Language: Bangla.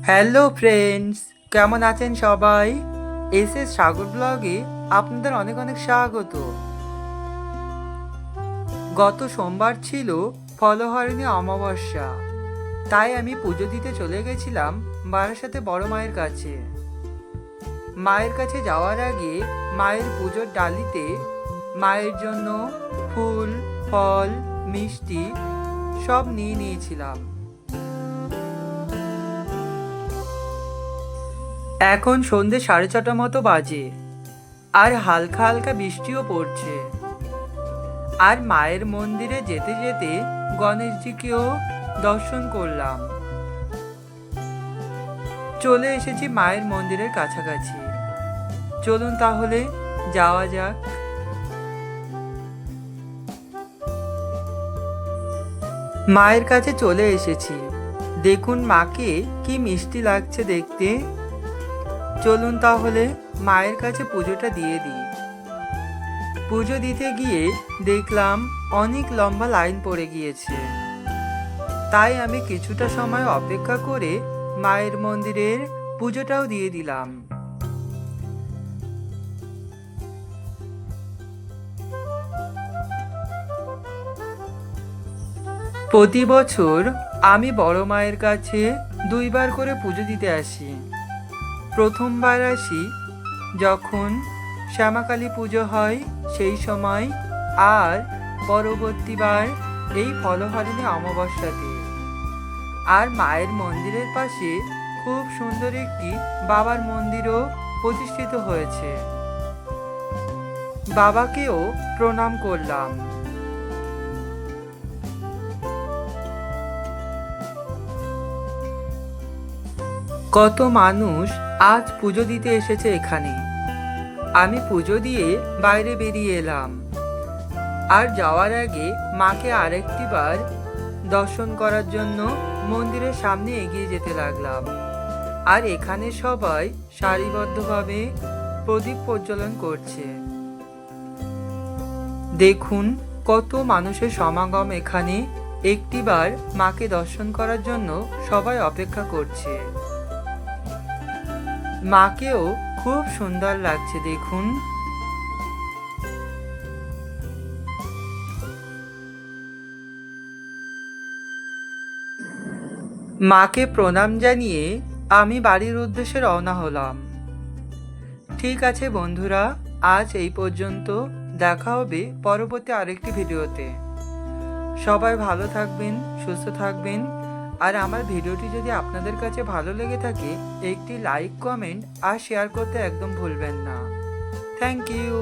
হ্যালো ফ্রেন্ডস, কেমন আছেন সবাই? এস সাগর ব্লগে আপনাদের অনেক অনেক স্বাগত। গত সোমবার ছিল ফলহারিণী অমাবস্যা, তাই আমি পুজো দিতে চলে গেছিলাম বারাসাতে বড় মায়ের কাছে। মায়ের কাছে যাওয়ার আগে মায়ের পুজোর ডালিতে মায়ের জন্য ফুল, ফল, মিষ্টি সব নিয়ে নিয়েছিলাম। এখন সন্ধে 6:30 মতো বাজে, আর হালকা হালকা বৃষ্টিও পড়ছে। আর মায়ের মন্দিরে যেতে যেতে গণেশজিকেও দর্শন করলাম। চলে এসেছি মায়ের মন্দিরের কাছাকাছি। চলুন তাহলে যাওয়া যাক। মায়ের কাছে চলে এসেছি। দেখুন মাকে কি মিষ্টি লাগছে দেখতে। চলুন তাহলে মায়ের কাছে পুজোটা দিয়ে দিই। পুজো দিতে গিয়ে দেখলাম অনেক লম্বা লাইন পড়ে গিয়েছে, তাই আমি কিছুটা সময় অপেক্ষা করে মায়ের মন্দিরের পুজোটাও দিয়ে দিলাম। প্রতি বছর আমি বড় মায়ের কাছে 2বার করে পুজো দিতে আসি। প্রথমবার আসি যখন শ্যামাকালী পুজো হয় সেই সময়, আর পরবর্তীবার এই ফলহারিণী অমাবস্যাতে। আর মায়ের মন্দিরের পাশে খুব সুন্দর একটি বাবার মন্দিরও প্রতিষ্ঠিত হয়েছে। বাবাকেও প্রণাম করলাম। কত মানুষ আজ পুজো দিতে এসেছে এখানে। আমি পুজো দিয়ে বাইরে বেরিয়ে এলাম, আর যাওয়ার আগে মাকে আরেকটি বার দর্শন করার জন্য মন্দিরের সামনে এগিয়ে যেতে লাগলাম। আর এখানে সবাই সারিবদ্ধভাবে প্রদীপ প্রজ্বলন করছে। দেখুন কত মানুষের সমাগম এখানে। একটিবার মাকে দর্শন করার জন্য সবাই অপেক্ষা করছে। মাকেও খুব সুন্দর লাগছে দেখুন। মাকে প্রণাম জানিয়ে আমি বাড়ির উদ্দেশ্যে রওনা হলাম। ঠিক আছে বন্ধুরা, আজ এই পর্যন্ত। দেখা হবে পরবর্তী আরেকটি ভিডিওতে। সবাই ভালো থাকবেন, সুস্থ থাকবেন। আর আমার ভিডিওটি যদি আপনাদের কাছে ভালো লেগে থাকে, একটি লাইক, কমেন্ট আর শেয়ার করতে একদম ভুলবেন না। Thank you.